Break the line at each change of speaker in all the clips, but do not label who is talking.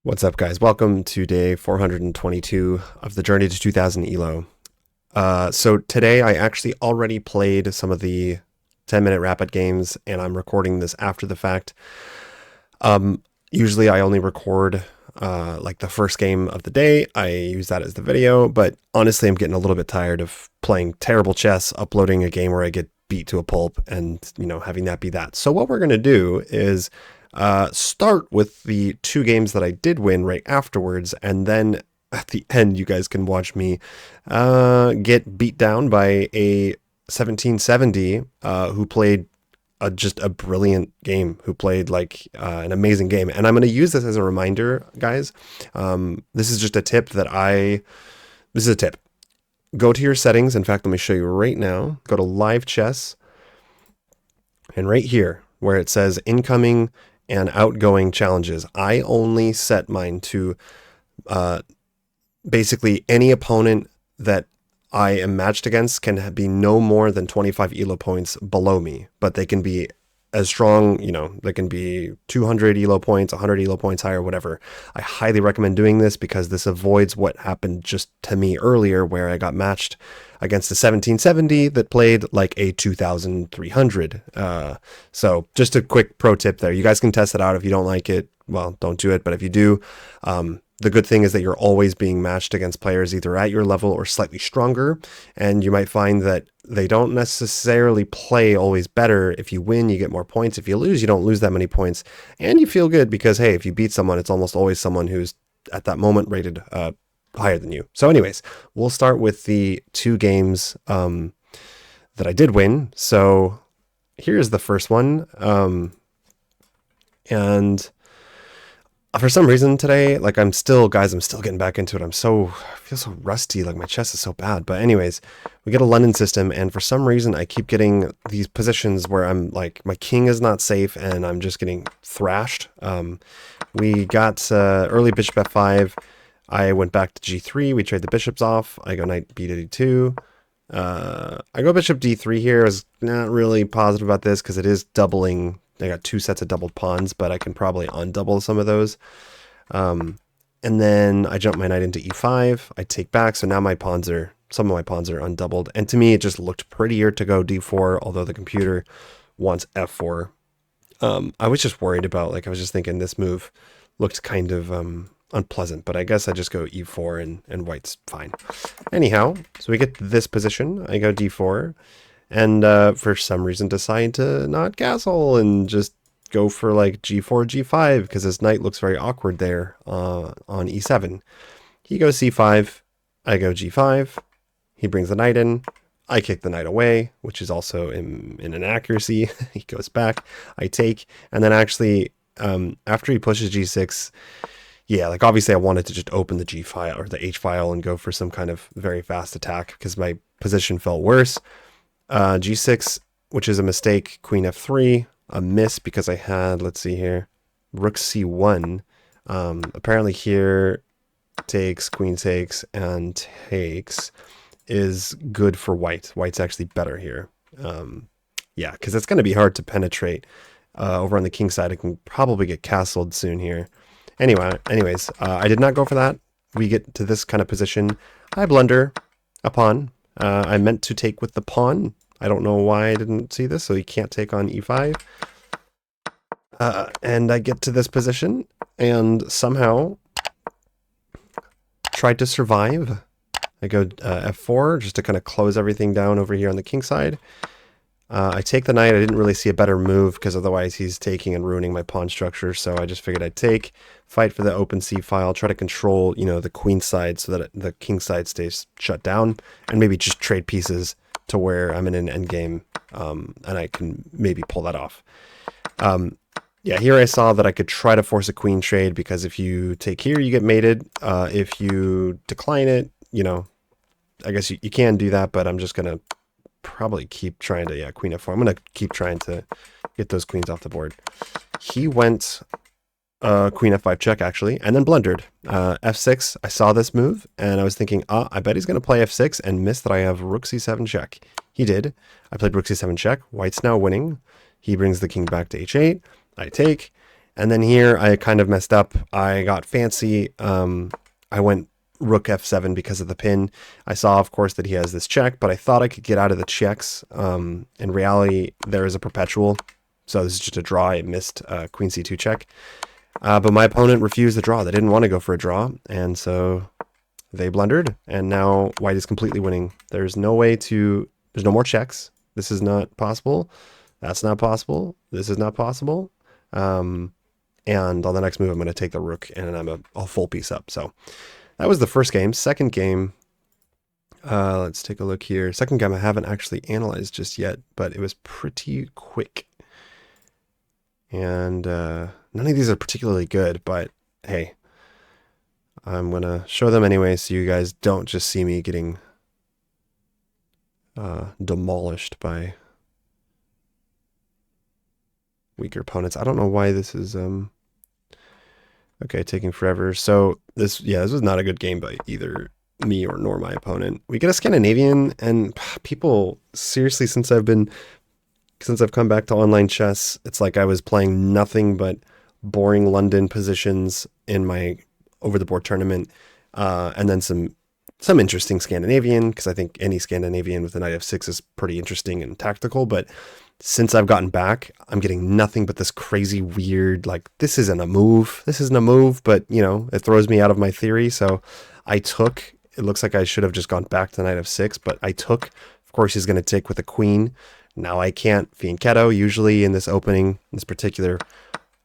What's up, guys? Welcome to day 422 of the Journey to 2000 ELO. So today I actually already played some of the 10-minute rapid games, and I'm recording this after the fact. Usually I only record like the first game of the day. I use that as the video, but honestly I'm getting a little bit tired of playing terrible chess, uploading a game where I get beat to a pulp, and having that be that. So what we're going to do is start with the two games that I did win right afterwards, and then at the end you guys can watch me get beat down by a 1770 who played just a brilliant game, who played like an amazing game. And I'm going to use this as a reminder, guys. This is just a tip this is a tip. Go to your settings. In fact, let me show you right now. Go to live chess, and right here where it says incoming and outgoing challenges, I only set mine to basically any opponent that I am matched against can be no more than 25 ELO points below me, but they can be as strong, they can be 200 ELO points, 100 ELO points higher, whatever. I highly recommend doing this because this avoids what happened just to me earlier, where I got matched against a 1770 that played like a 2300. So just a quick pro tip there. You guys can test it out. If you don't like it, well, don't do it. But if you do, the good thing is that you're always being matched against players either at your level or slightly stronger, and you might find that they don't necessarily play always better. If you win, you get more points. If you lose, you don't lose that many points, and you feel good because, hey, if you beat someone, it's almost always someone who's at that moment rated higher than you. So anyways, we'll start with the two games that I did win. So here's the first one, and for some reason today, like I'm still getting back into it. I feel so rusty, like my chest is so bad. But anyways, we get a London system, and for some reason I keep getting these positions where I'm like, my king is not safe and I'm just getting thrashed. We got early bishop f5. I went back to g3. We trade the bishops off. I go knight b to d2. I go bishop d3 here. I was not really positive about this because it is doubling. I got two sets of doubled pawns, but I can probably undouble some of those. And then I jump my knight into e5. I take back, so now some of my pawns are undoubled. And to me, it just looked prettier to go d4, although the computer wants f4. I was just worried about, I was just thinking this move looked kind of unpleasant, but I guess I just go e4 and white's fine. Anyhow, so we get this position. I go d4. And for some reason decide to not castle and just go for like g4, g5, because his knight looks very awkward there on e7. He goes c5, I go g5, he brings the knight in, I kick the knight away, which is also in inaccuracy. He goes back, I take, and then actually after he pushes g6, yeah, obviously I wanted to just open the g file or the h file and go for some kind of very fast attack because my position felt worse. G6, which is a mistake, queen f3, a miss because I had, let's see here, rook c1. Apparently here, takes, queen takes, and takes is good for white. White's actually better here. Yeah, because it's going to be hard to penetrate over on the king side. It can probably get castled soon here. Anyways, I did not go for that. We get to this kind of position. I blunder a pawn. I meant to take with the pawn. I don't know why I didn't see this, so he can't take on e5. And I get to this position and somehow tried to survive. I go f4 just to kind of close everything down over here on the king side. I take the knight. I didn't really see a better move because otherwise he's taking and ruining my pawn structure, so I just figured I'd take, fight for the open c file, try to control, the queen side so that the king side stays shut down, and maybe just trade pieces to where I'm in an endgame, and I can maybe pull that off. Yeah, here I saw that I could try to force a queen trade because if you take here, you get mated. If you decline it, I guess you can do that, but I'm just going to probably keep trying to, yeah, queen f4. I'm going to keep trying to get those queens off the board. He went queen f5 check, actually, and then blundered. f6, I saw this move, and I was thinking, I bet he's going to play f6 and miss that I have rook c7 check. He did. I played rook c7 check. White's now winning. He brings the king back to h8. I take, And then here I kind of messed up. I got fancy. I went rook f7 because of the pin. I saw, of course, that he has this check, but I thought I could get out of the checks. In reality, there is a perpetual. So this is just a draw. I missed queen c2 check. But my opponent refused the draw. They didn't want to go for a draw. And so they blundered. And now white is completely winning. There's no way to... There's no more checks. This is not possible. That's not possible. This is not possible. And on the next move, I'm going to take the rook, and I'm a full piece up. So that was the first game. Second game, let's take a look here. Second game I haven't actually analyzed just yet, but it was pretty quick. And none of these are particularly good, but hey, I'm going to show them anyway so you guys don't just see me getting demolished by weaker opponents. I don't know why this is okay, taking forever. So this was not a good game by either me nor my opponent. We get a Scandinavian, and people, seriously, since I've come back to online chess, it's like I was playing nothing but boring London positions in my over the board tournament, and then some interesting Scandinavian, because I think any Scandinavian with the knight f6 is pretty interesting and tactical. But since I've gotten back, I'm getting nothing but this crazy weird, like, this isn't a move, but, you know, it throws me out of my theory. So it looks like I should have just gone back to knight f6, but of course he's going to take with a queen. Now I can't fianchetto. Usually in this particular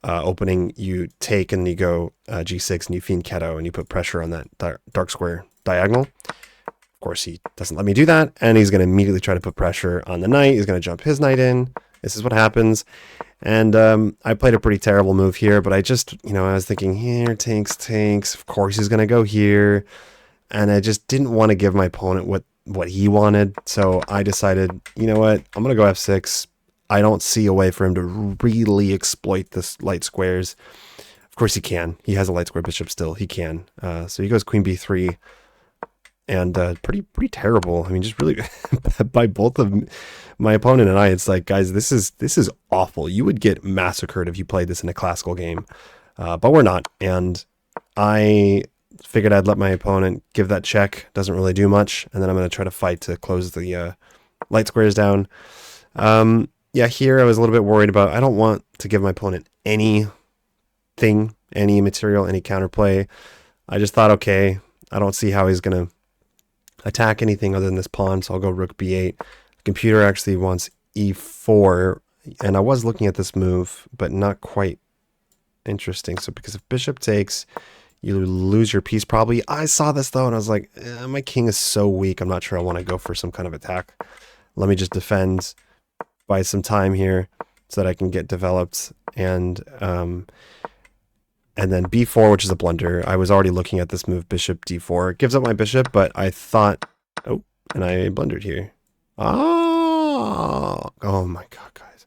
opening, you take and then you go g6 and you fianchetto and you put pressure on that dark square diagonal. Of course, he doesn't let me do that, and he's going to immediately try to put pressure on the knight. He's going to jump his knight in. This is what happens. And I played a pretty terrible move here, but I just, I was thinking, here, tanks. Of course, he's going to go here. And I just didn't want to give my opponent what he wanted. So I decided, you know what, I'm going to go f6. I don't see a way for him to really exploit this light squares. Of course he can. He has a light square bishop still. He can. So he goes queen b3. And pretty terrible. I mean, just really by both of my opponent and I, it's like, guys, this is awful. You would get massacred if you played this in a classical game, but we're not. And I figured I'd let my opponent give that check. Doesn't really do much, and then I'm going to try to fight to close the light squares down. Yeah, here I was a little bit worried about. I don't want to give my opponent anything, any material, any counterplay. I just thought, okay, I don't see how he's going to attack anything other than this pawn, so I'll go rook b8. The computer actually wants e4, and I was looking at this move, but not quite interesting. So because if bishop takes, you lose your piece probably. I saw this though, and I was like, my king is so weak, I'm not sure I want to go for some kind of attack. Let me just defend, buy some time here so that I can get developed. And then b4, which is a blunder. I was already looking at this move, bishop d4. It gives up my bishop, but I thought, and I blundered here. Oh my God, guys.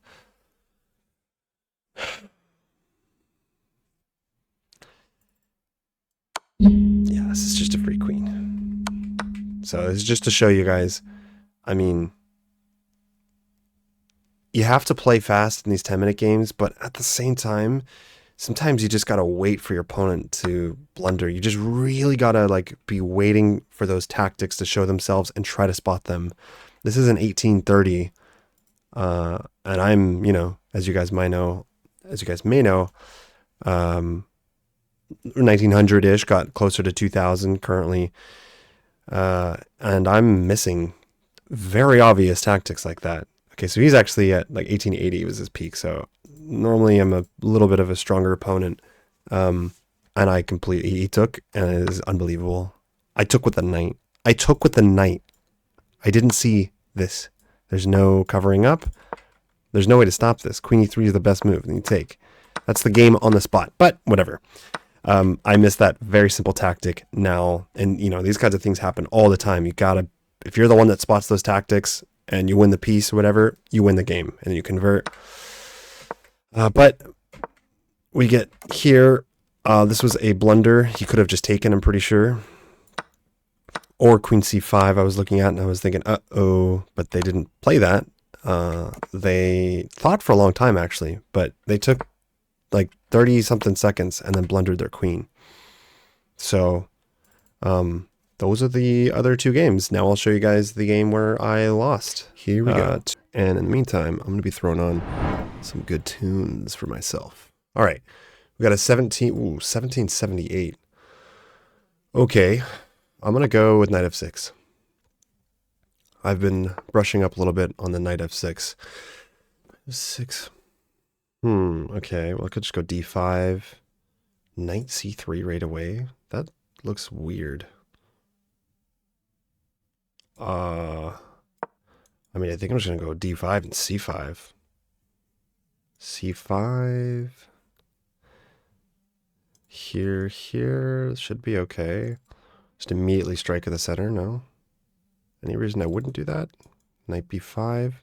Yeah, this is just a free queen. So this is just to show you guys, I mean, you have to play fast in these 10-minute games, but at the same time, sometimes you just got to wait for your opponent to blunder. You just really got to be waiting for those tactics to show themselves and try to spot them. This is an 1830. And I'm, as you guys may know, 1900-ish, got closer to 2000 currently. And I'm missing very obvious tactics like that. Okay, so he's actually at 1880 was his peak. So normally I'm a little bit of a stronger opponent. And he took, and it is unbelievable. I took with the knight. I didn't see this. There's no covering up. There's no way to stop this. Queen e3 is the best move, and you take. That's the game on the spot, but whatever. I missed that very simple tactic now. And, these kinds of things happen all the time. You gotta, if you're the one that spots those tactics and you win the piece or whatever, you win the game and you convert. But we get here. This was a blunder. He could have just taken, I'm pretty sure. Or queen c5 I was looking at, and I was thinking, uh-oh, but they didn't play that. They thought for a long time, actually, but they took like 30 something seconds and then blundered their queen. So those are the other two games. Now I'll show you guys the game where I lost. Here we go. And in the meantime, I'm going to be throwing on some good tunes for myself. All right. We got a 1778. Okay. I'm going to go with knight f6. I've been brushing up a little bit on the knight f6. 6. Okay. Well, I could just go d5. Knight c3 right away. That looks weird. I mean, I think I'm just going to go d5 and c5. c5. Here should be okay. Just immediately strike at the center, no? Any reason I wouldn't do that? Knight b5,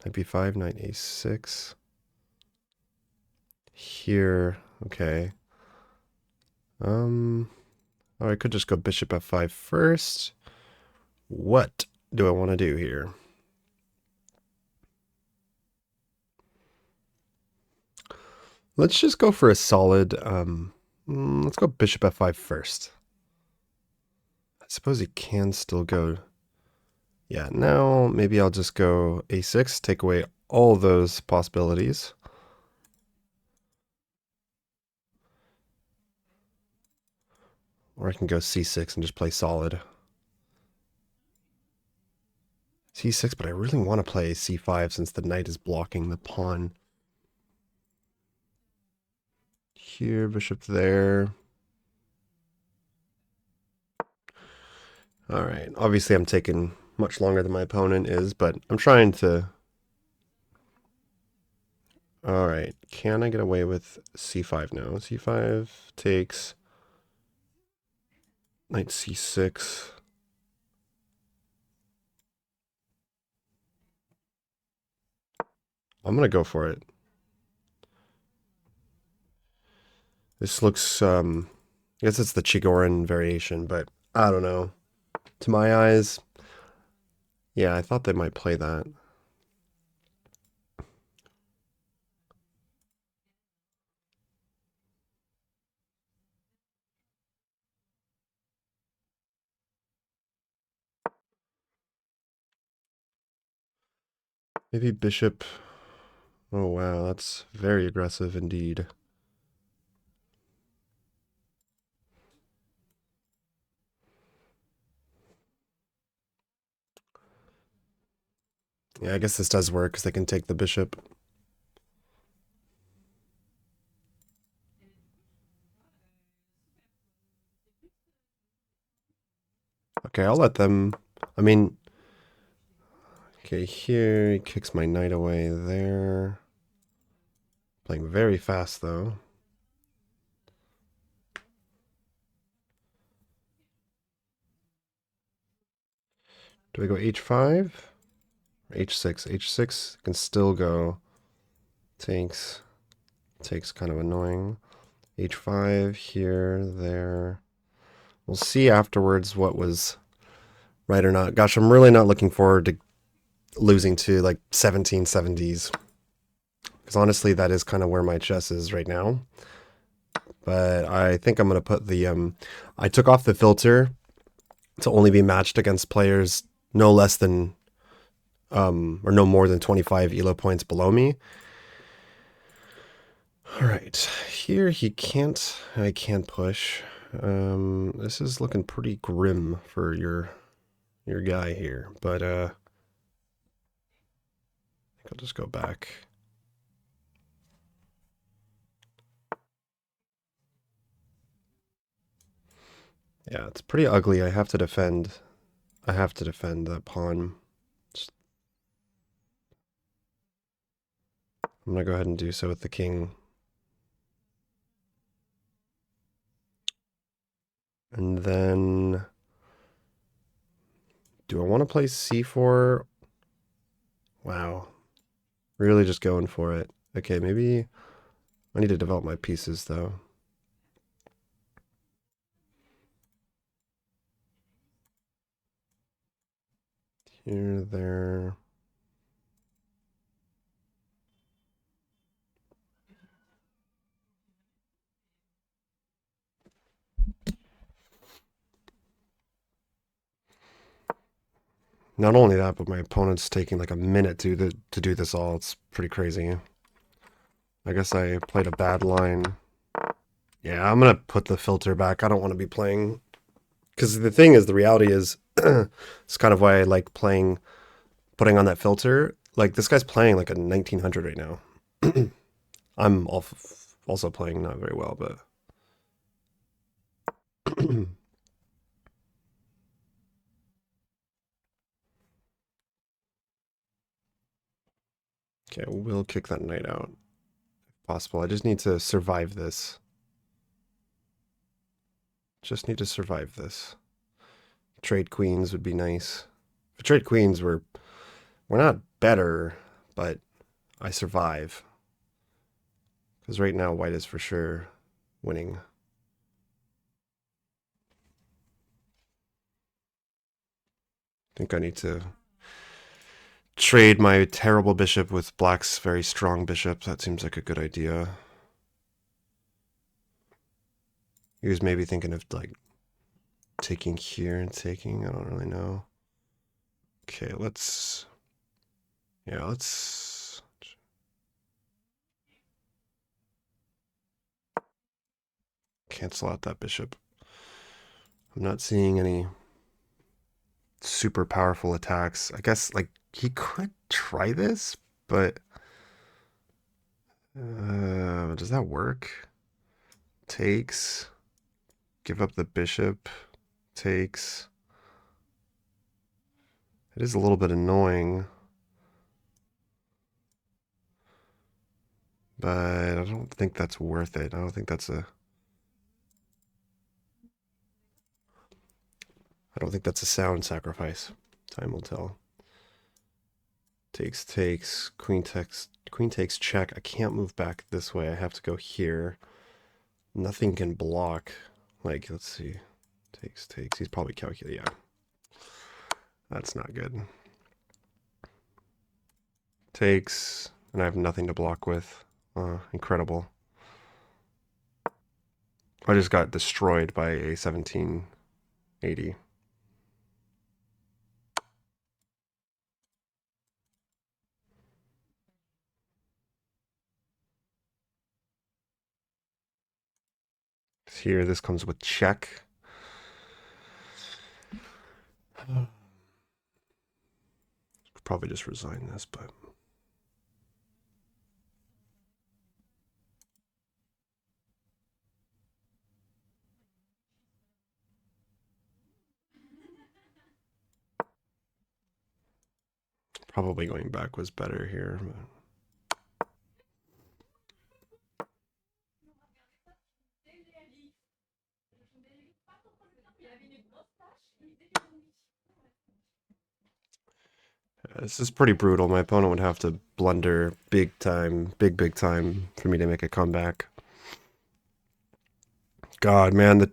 knight b5, knight a6. Here, okay. Or I could just go bishop f5 first. What do I want to do here? Let's just go for a solid, let's go bishop f5 first. I suppose he can still go, yeah, now maybe I'll just go a6, take away all those possibilities. Or I can go c6 and just play solid. c6, but I really want to play c5 since the knight is blocking the pawn. Here, bishop there. All right, obviously I'm taking much longer than my opponent is, but I'm trying to... All right, can I get away with c5 now? c5 takes knight c6. I'm going to go for it. This looks, I guess it's the Chigorin variation, but I don't know. To my eyes, yeah, I thought they might play that. Maybe bishop. Oh, wow, that's very aggressive indeed. Yeah, I guess this does work because they can take the bishop. Okay, I'll let them... I mean... Okay, here he kicks my knight away there. Playing very fast, though. Do I go h5? Or h6? h6 can still go. Takes kind of annoying. h5 here, there. We'll see afterwards what was right or not. Gosh, I'm really not looking forward to losing to like 1770s. Because honestly, that is kind of where my chess is right now. But I think I'm going to put the... I took off the filter to only be matched against players no less than... or no more than 25 ELO points below me. All right, here he can't... I can't push. This is looking pretty grim for your guy here, but I think I'll just go back. Yeah, it's pretty ugly. I have to defend. I have to defend that pawn. I'm gonna go ahead and do so with the king. And then do I want to play c4? Wow. Really just going for it. Okay, maybe I need to develop my pieces though. Here, there. Not only that, but my opponent's taking like a minute to do this all. It's pretty crazy. I guess I played a bad line. Yeah, I'm gonna put the filter back. I don't want to be playing because the thing is, the reality is, it's kind of why I like putting on that filter. Like this guy's playing like a 1900 right now. I'm also playing not very well, but okay, we'll kick that knight out if possible. I just need to survive this. Just need to survive this. Trade queens would be nice. If I trade queens, we're not better, but I survive. Because right now, white is for sure winning. I think I need to trade my terrible bishop with black's very strong bishop. That seems like a good idea. He was maybe thinking of like taking here and taking. I don't really know. Okay, let's cancel out that bishop. I'm not seeing any super powerful attacks. I guess like he could try this, but does that work? Takes. Give up the bishop. Takes. It is a little bit annoying, but I don't think that's worth it. I don't think that's a. I don't think that's a sound sacrifice. Time will tell. Takes. Queen takes check. I can't move back this way. I have to go here. Nothing can block. Like, let's see. Takes. He's probably calculating. Yeah. That's not good. Takes. And I have nothing to block with. Incredible. I just got destroyed by a 1780. Here, this comes with check. Probably just resign this, but probably going back was better here. This is pretty brutal. My opponent would have to blunder big time, big time for me to make a comeback. God, man, the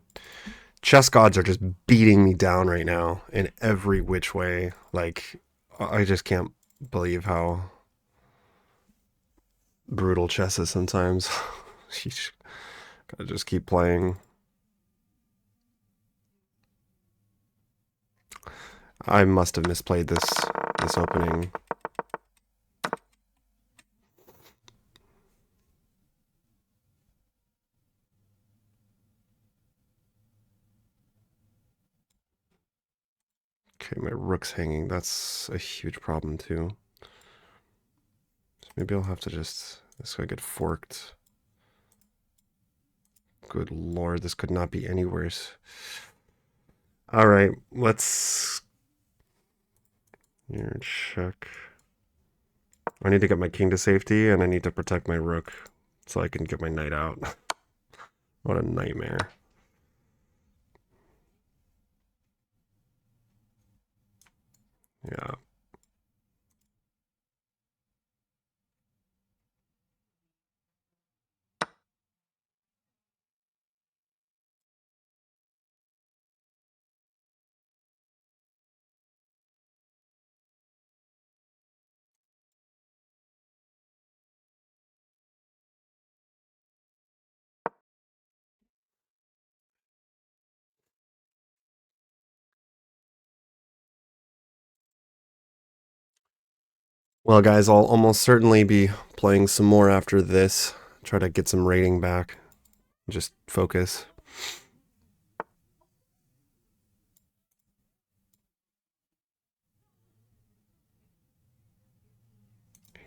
chess gods are just beating me down right now in every which way. Like, I just can't believe how brutal chess is sometimes. Sheesh. Gotta just keep playing. I must have misplayed this opening. Okay, my rook's hanging. That's a huge problem too. So maybe I'll have to just this guy get forked. Good lord, this could not be any worse. All right, let's here check. I need to get my king to safety, and I need to protect my rook so I can get my knight out. What a nightmare. Yeah. Well, guys, I'll almost certainly be playing some more after this. Try to get some rating back. Just focus.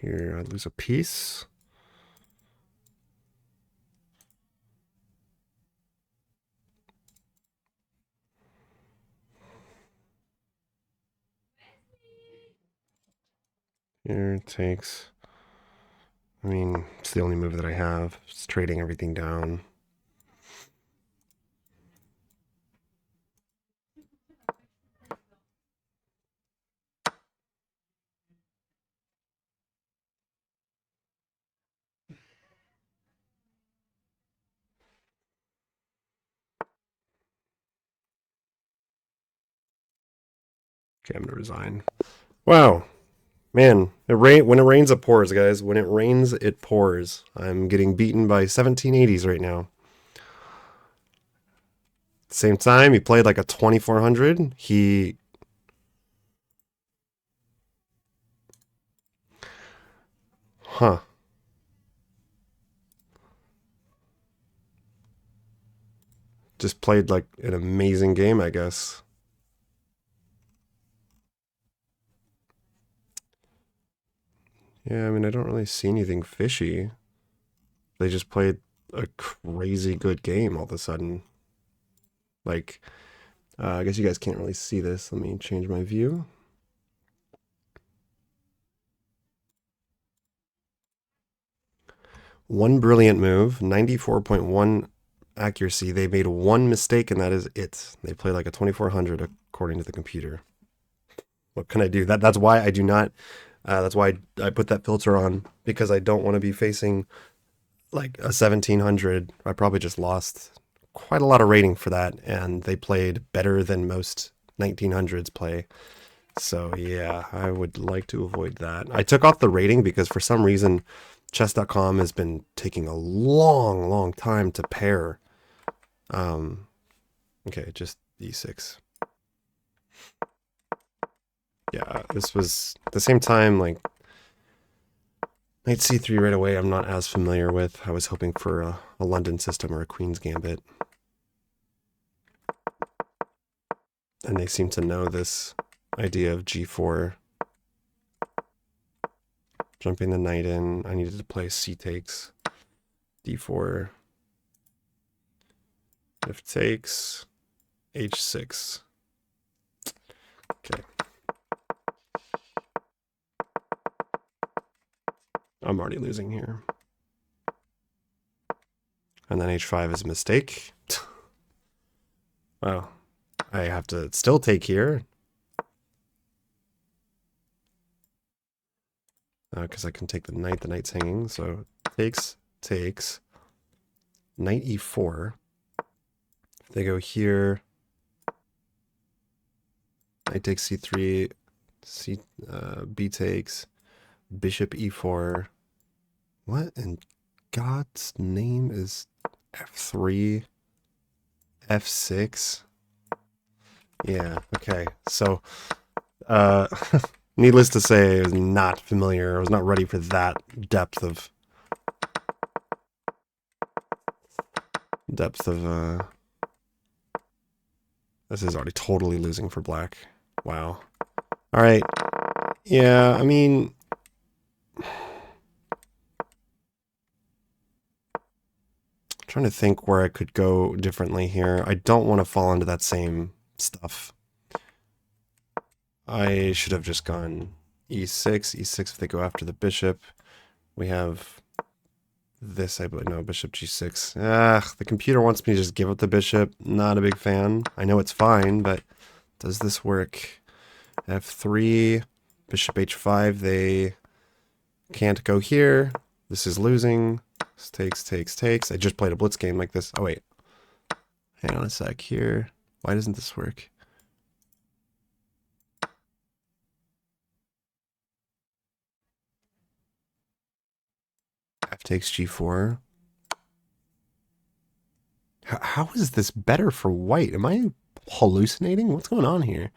Here, I lose a piece. Here it takes. I mean, it's the only move that I have. It's trading everything down. Okay, I'm gonna resign. Wow. Man, when it rains, it pours, guys. When it rains, it pours. I'm getting beaten by 1780s right now. Same time, he played like a 2400. Huh. Just played like an amazing game, I guess. Yeah, I mean, I don't really see anything fishy. They just played a crazy good game all of a sudden. Like, I guess you guys can't really see this. Let me change my view. One brilliant move, 94.1 accuracy. They made one mistake, and that is it. They play like a 2400 according to the computer. What can I do? That's why I do not. That's why I put that filter on, because I don't want to be facing like a 1700. I probably just lost quite a lot of rating for that, and they played better than most 1900s play. So yeah, I would like to avoid that. I took off the rating because for some reason chess.com has been taking a long time to pair. Okay, just e6. Yeah, this was at the same time, like knight c3 right away I'm not as familiar with. I was hoping for a London system or a Queen's Gambit. And they seem to know this idea of g4. Jumping the knight in, I needed to play c takes, d4, if takes, h6. Okay. I'm already losing here. And then h5 is a mistake. Wow. I have to still take here. Because I can take the knight's hanging. So takes, knight e4. If they go here, knight takes c3, b takes, bishop e4. What in God's name is f3, f6? Yeah, okay. So, needless to say, I was not familiar. I was not ready for that depth of this is already totally losing for black. Wow. All right. Yeah, I mean, trying to think where I could go differently here. I don't want to fall into that same stuff. I should have just gone e6 if they go after the bishop. We have this, no, bishop g6. The computer wants me to just give up the bishop. Not a big fan. I know it's fine, but does this work? f3, bishop h5, they can't go here. This is losing. This takes. I just played a blitz game like this. Oh, wait. Hang on a sec here. Why doesn't this work? F takes g4. How is this better for white? Am I hallucinating? What's going on here?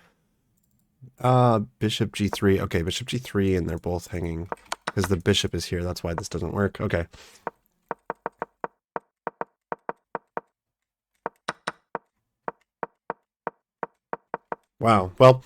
Bishop g3. Okay, bishop g3, and they're both hanging because the bishop is here. That's why this doesn't work. Okay. Wow. Well,